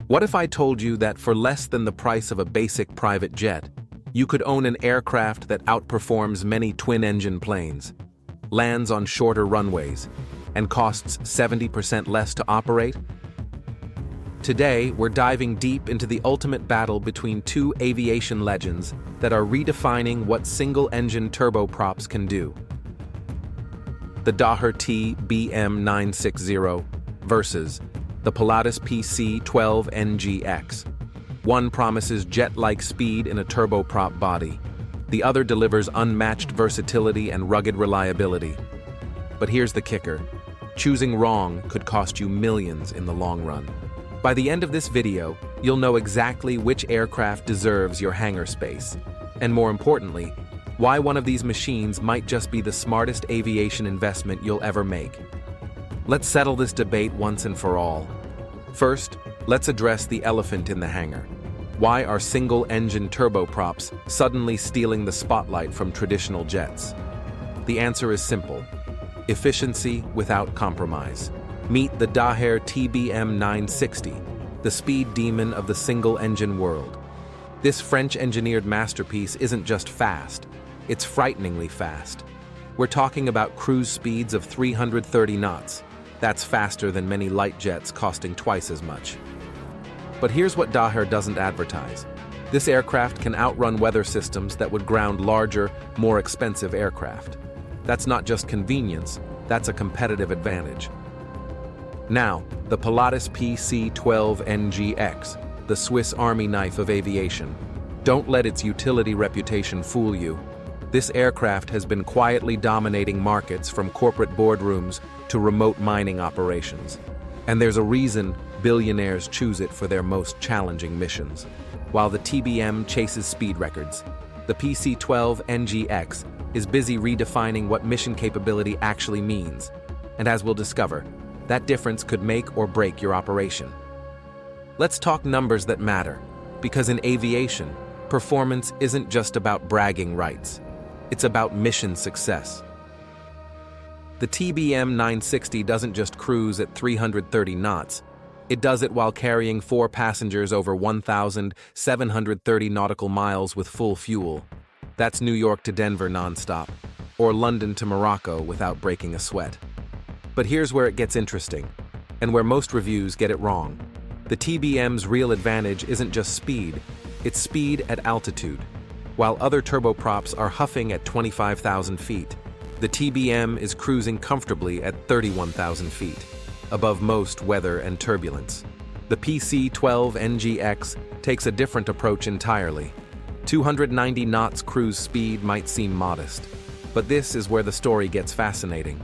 What if I told you that for less than the price of a basic private jet, you could own an aircraft that outperforms many twin-engine planes, lands on shorter runways, and costs 70% less to operate? Today, we're diving deep into the ultimate battle between two aviation legends that are redefining what single-engine turboprops can do. The Daher TBM 960 versus the Pilatus PC-12 NGX. One promises jet-like speed in a turboprop body. The other delivers unmatched versatility and rugged reliability. But here's the kicker. Choosing wrong could cost you millions in the long run. By the end of this video, you'll know exactly which aircraft deserves your hangar space, and more importantly, why one of these machines might just be the smartest aviation investment you'll ever make. Let's settle this debate once and for all. First, let's address the elephant in the hangar. Why are single-engine turboprops suddenly stealing the spotlight from traditional jets? The answer is simple: efficiency without compromise. Meet the Daher TBM 960, the speed demon of the single-engine world. This French-engineered masterpiece isn't just fast, it's frighteningly fast. We're talking about cruise speeds of 330 knots. That's faster than many light jets costing twice as much. But here's what Daher doesn't advertise. This aircraft can outrun weather systems that would ground larger, more expensive aircraft. That's not just convenience, that's a competitive advantage. Now, the Pilatus PC-12 NGX, the Swiss Army knife of aviation. Don't let its utility reputation fool you. This aircraft has been quietly dominating markets from corporate boardrooms to remote mining operations. And there's a reason billionaires choose it for their most challenging missions. While the TBM chases speed records, the PC-12 NGX is busy redefining what mission capability actually means. And as we'll discover, that difference could make or break your operation. Let's talk numbers that matter, because in aviation, performance isn't just about bragging rights. It's about mission success. The TBM 960 doesn't just cruise at 330 knots. It does it while carrying 4 passengers over 1,730 nautical miles with full fuel. That's New York to Denver nonstop, or London to Morocco without breaking a sweat. But here's where it gets interesting, and where most reviews get it wrong. The TBM's real advantage isn't just speed, it's speed at altitude. While other turboprops are huffing at 25,000 feet, the TBM is cruising comfortably at 31,000 feet, above most weather and turbulence. The PC-12 NGX takes a different approach entirely. 290 knots cruise speed might seem modest, but this is where the story gets fascinating.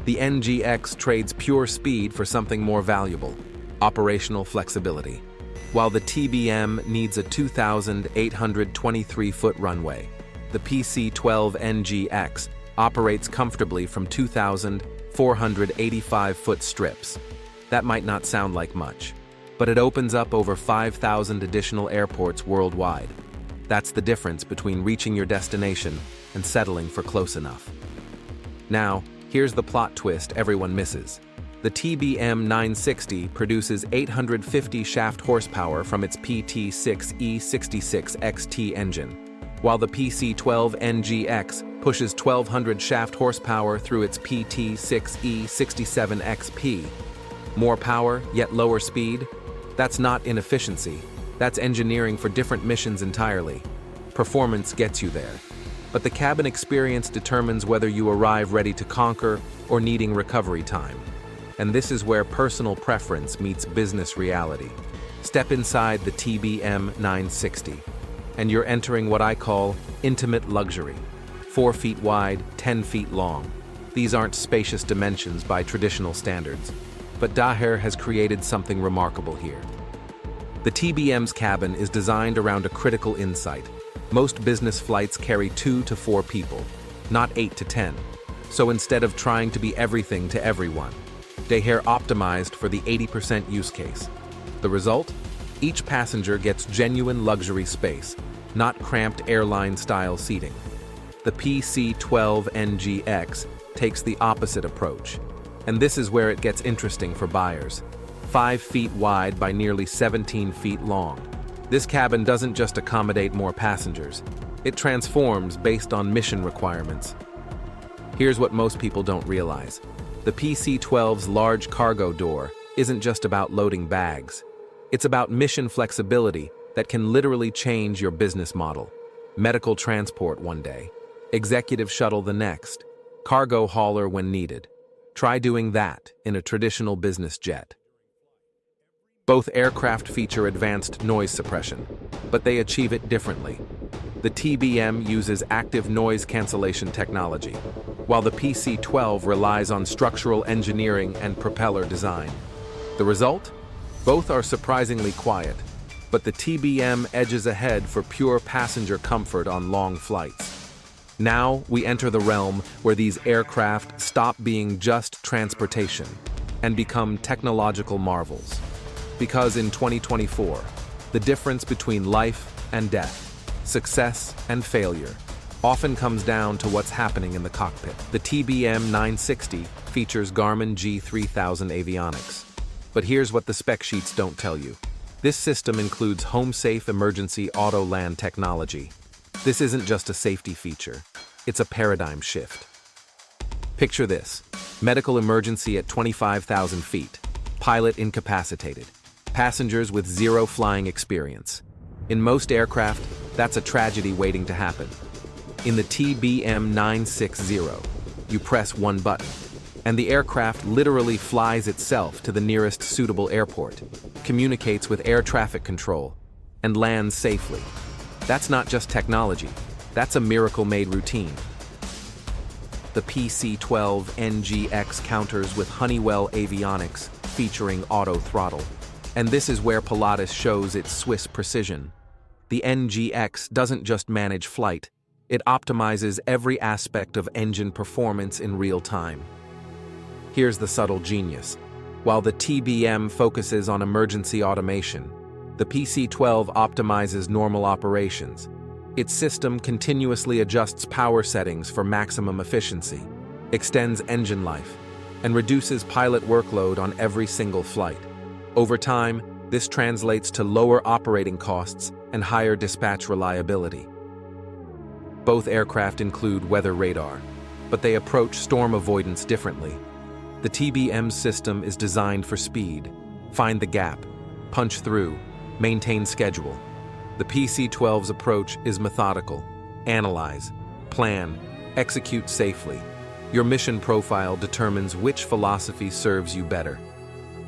The NGX trades pure speed for something more valuable: operational flexibility. While the TBM needs a 2,823-foot runway, the PC-12 NGX operates comfortably from 2,485-foot strips. That might not sound like much, but it opens up over 5,000 additional airports worldwide. That's the difference between reaching your destination and settling for close enough. Now, here's the plot twist everyone misses. The TBM 960 produces 850 shaft horsepower from its PT6E66XT engine, while the PC-12 NGX pushes 1,200 shaft horsepower through its PT6E67XP. More power, yet lower speed? That's not inefficiency. That's engineering for different missions entirely. Performance gets you there. But the cabin experience determines whether you arrive ready to conquer or needing recovery time. And this is where personal preference meets business reality. Step inside the TBM 960, and you're entering what I call intimate luxury. 4 feet wide, 10 feet long. These aren't spacious dimensions by traditional standards, but Daher has created something remarkable here. The TBM's cabin is designed around a critical insight. Most business flights carry 2 to 4 people, not 8 to 10. So instead of trying to be everything to everyone, Daher optimized for the 80% use case. The result? Each passenger gets genuine luxury space, not cramped airline-style seating. The PC-12 NGX takes the opposite approach, and this is where it gets interesting for buyers. 5 feet wide by nearly 17 feet long. This cabin doesn't just accommodate more passengers, it transforms based on mission requirements. Here's what most people don't realize. The PC-12's large cargo door isn't just about loading bags. It's about mission flexibility that can literally change your business model. Medical transport one day, executive shuttle the next, cargo hauler when needed. Try doing that in a traditional business jet. Both aircraft feature advanced noise suppression, but they achieve it differently. The TBM uses active noise cancellation technology, while the PC-12 relies on structural engineering and propeller design. The result? Both are surprisingly quiet, but the TBM edges ahead for pure passenger comfort on long flights. Now we enter the realm where these aircraft stop being just transportation and become technological marvels. Because in 2024, the difference between life and death, success and failure, often comes down to what's happening in the cockpit. The TBM 960 features Garmin G3000 Avionics. But here's what the spec sheets don't tell you. This system includes HomeSafe emergency autoland technology. This isn't just a safety feature, it's a paradigm shift. Picture this: medical emergency at 25,000 feet, pilot incapacitated, passengers with zero flying experience. In most aircraft, that's a tragedy waiting to happen. In the TBM 960, you press one button, and the aircraft literally flies itself to the nearest suitable airport, communicates with air traffic control, and lands safely. That's not just technology, that's a miracle-made routine. The PC-12 NGX counters with Honeywell Avionics, featuring auto throttle. And this is where Pilatus shows its Swiss precision. The NGX doesn't just manage flight, it optimizes every aspect of engine performance in real time. Here's the subtle genius. While the TBM focuses on emergency automation, the PC-12 optimizes normal operations. Its system continuously adjusts power settings for maximum efficiency, extends engine life, and reduces pilot workload on every single flight. Over time, this translates to lower operating costs and higher dispatch reliability. Both aircraft include weather radar, but they approach storm avoidance differently. The TBM system is designed for speed. Find the gap, punch through, maintain schedule. The PC-12's approach is methodical. Analyze, plan, execute safely. Your mission profile determines which philosophy serves you better.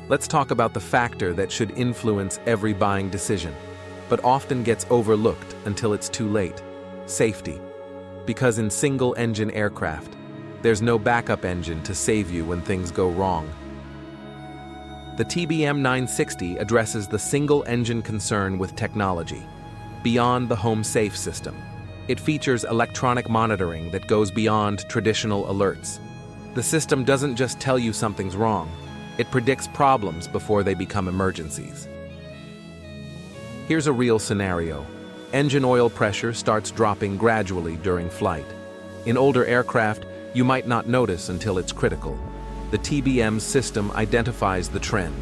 Let's talk about the factor that should influence every buying decision, but often gets overlooked until it's too late: safety. Because in single-engine aircraft, there's no backup engine to save you when things go wrong. The TBM 960 addresses the single-engine concern with technology. Beyond the HomeSafe system, it features electronic monitoring that goes beyond traditional alerts. The system doesn't just tell you something's wrong, it predicts problems before they become emergencies. Here's a real scenario. Engine oil pressure starts dropping gradually during flight. In older aircraft, you might not notice until it's critical. The TBM system identifies the trend,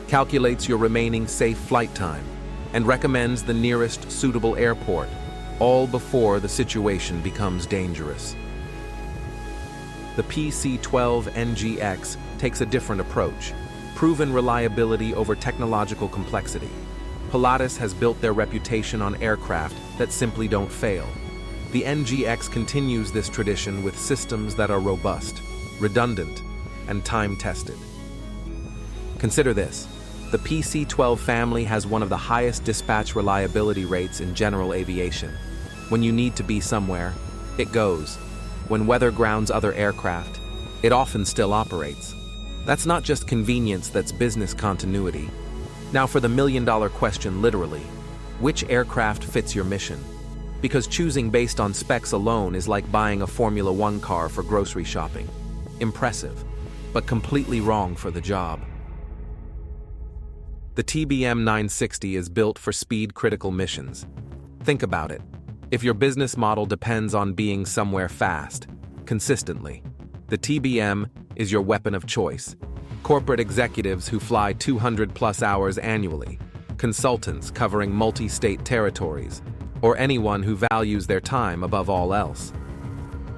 calculates your remaining safe flight time, and recommends the nearest suitable airport, all before the situation becomes dangerous. The PC-12 NGX takes a different approach: proven reliability over technological complexity. Pilatus has built their reputation on aircraft that simply don't fail. The NGX continues this tradition with systems that are robust, redundant, and time-tested. Consider this: the PC-12 family has one of the highest dispatch reliability rates in general aviation. When you need to be somewhere, it goes. When weather grounds other aircraft, it often still operates. That's not just convenience, that's business continuity. Now for the million-dollar question, literally: which aircraft fits your mission? Because choosing based on specs alone is like buying a Formula One car for grocery shopping. Impressive, but completely wrong for the job. The TBM 960 is built for speed-critical missions. Think about it. If your business model depends on being somewhere fast, consistently, the TBM is your weapon of choice. corporate executives who fly 200+ hours annually, consultants covering multi-state territories, or anyone who values their time above all else.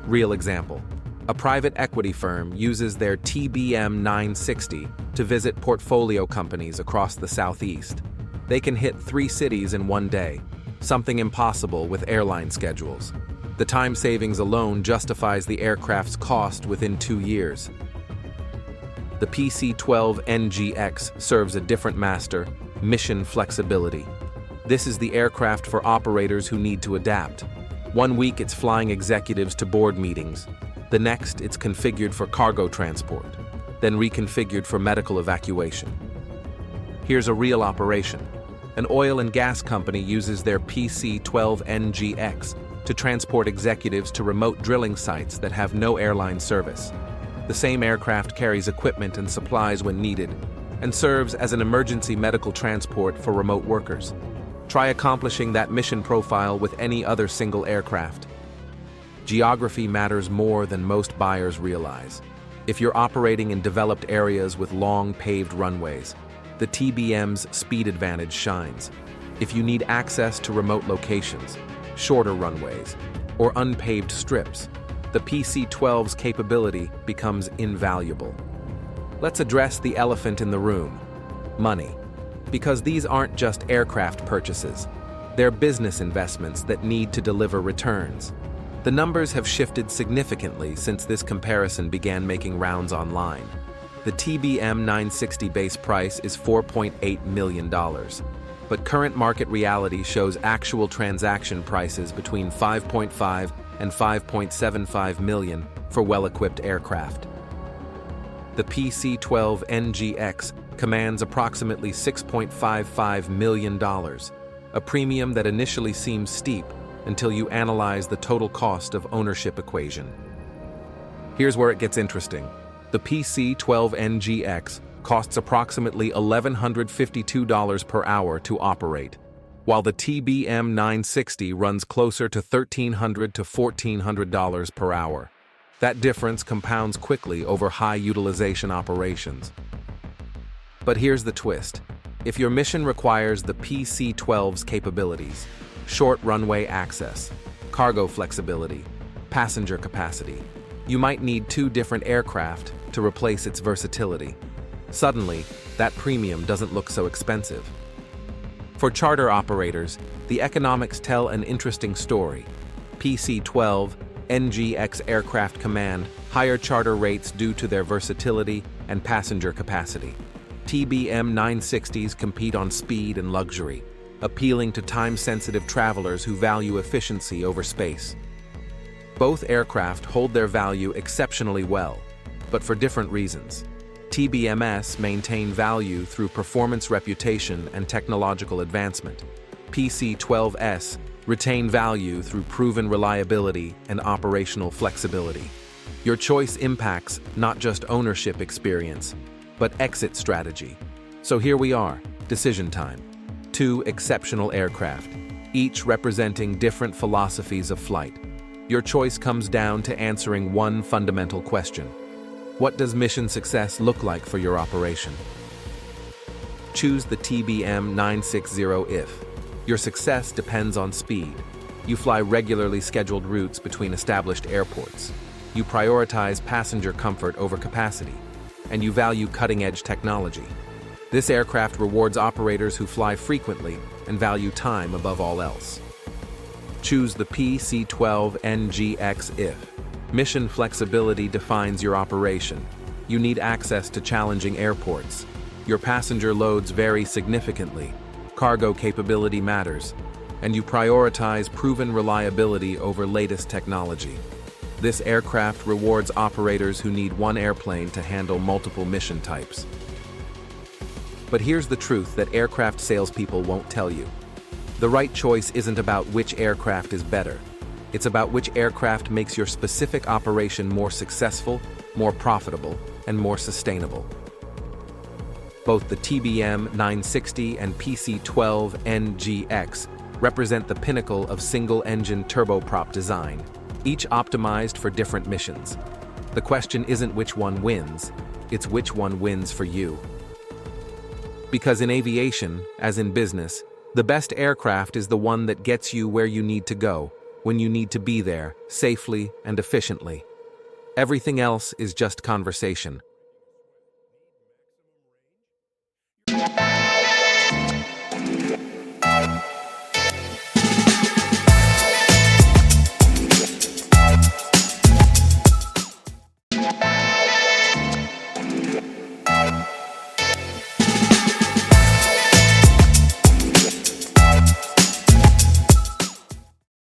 Real example. A private equity firm uses their TBM 960 to visit portfolio companies across the Southeast. They can hit 3 cities in one day, something impossible with airline schedules. The time savings alone justifies the aircraft's cost within 2 years. The PC-12 NGX serves a different master: mission flexibility. This is the aircraft for operators who need to adapt. One week it's flying executives to board meetings. The next it's configured for cargo transport, then reconfigured for medical evacuation. Here's a real operation. An oil and gas company uses their PC-12 NGX to transport executives to remote drilling sites that have no airline service. The same aircraft carries equipment and supplies when needed, and serves as an emergency medical transport for remote workers. Try accomplishing that mission profile with any other single aircraft. Geography matters more than most buyers realize. If you're operating in developed areas with long paved runways, the TBM's speed advantage shines. If you need access to remote locations, shorter runways, or unpaved strips, the PC-12's capability becomes invaluable. Let's address the elephant in the room: money. Because these aren't just aircraft purchases, they're business investments that need to deliver returns. The numbers have shifted significantly since this comparison began making rounds online. The TBM 960 base price is $4.8 million, but current market reality shows actual transaction prices between $5.5 and $5.75 million for well-equipped aircraft. The PC-12 NGX commands approximately $6.55 million, a premium that initially seems steep until you analyze the total cost of ownership equation. Here's where it gets interesting. The PC-12 NGX costs approximately $1,152 per hour to operate, while the TBM 960 runs closer to $1,300 to $1,400 per hour. That difference compounds quickly over high utilization operations. But here's the twist. If your mission requires the PC-12's capabilities, short runway access, cargo flexibility, passenger capacity, you might need 2 different aircraft to replace its versatility. Suddenly, that premium doesn't look so expensive. For charter operators, the economics tell an interesting story. PC-12 NGX aircraft command higher charter rates due to their versatility and passenger capacity. TBM 960s compete on speed and luxury, appealing to time-sensitive travelers who value efficiency over space. Both aircraft hold their value exceptionally well, but for different reasons. TBMs maintain value through performance, reputation, and technological advancement. PC-12s retain value through proven reliability and operational flexibility. Your choice impacts not just ownership experience, but exit strategy. So here we are, decision time. 2 exceptional aircraft, each representing different philosophies of flight. Your choice comes down to answering one fundamental question: what does mission success look like for your operation? Choose the TBM 960 if your success depends on speed. You fly regularly scheduled routes between established airports. You prioritize passenger comfort over capacity, and you value cutting-edge technology. This aircraft rewards operators who fly frequently and value time above all else. Choose the PC-12 NGX if mission flexibility defines your operation. You need access to challenging airports. Your passenger loads vary significantly. Cargo capability matters, and you prioritize proven reliability over latest technology. This aircraft rewards operators who need one airplane to handle multiple mission types. But here's the truth that aircraft salespeople won't tell you. The right choice isn't about which aircraft is better. It's about which aircraft makes your specific operation more successful, more profitable, and more sustainable. Both the TBM 960 and PC-12 NGX represent the pinnacle of single-engine turboprop design, each optimized for different missions. The question isn't which one wins, it's which one wins for you. Because in aviation, as in business, the best aircraft is the one that gets you where you need to go, when you need to be there, safely and efficiently. Everything else is just conversation.